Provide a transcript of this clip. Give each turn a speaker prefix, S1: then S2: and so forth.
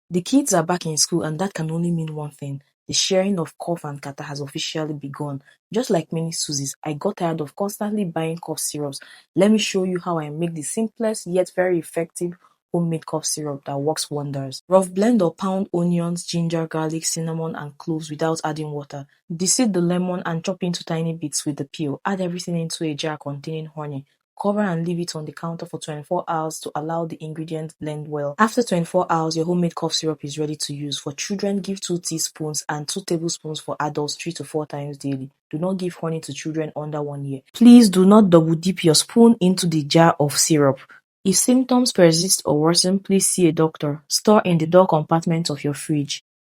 S1: The kids are back in school and that can only mean one thing. The sharing of cough and catarrh has officially begun. Just like many Susies, I got tired of constantly buying cough syrups. Let me show you how I make the simplest yet very effective homemade cough syrup that works wonders. Rough blend or pound onions, ginger, garlic, cinnamon and cloves without adding water. Deseed the lemon and chop into tiny bits with the peel. Add everything into a jar containing honey. Cover and leave it on the counter for 24 hours to allow the ingredients blend well. After 24 hours, your homemade cough syrup is ready to use. For children, give 2 teaspoons and 2 tablespoons for adults 3 to 4 times daily. Do not give honey to children under 1 year. Please do not double dip your spoon into the jar of syrup. If symptoms persist or worsen, please see a doctor. Store in the door compartment of your fridge.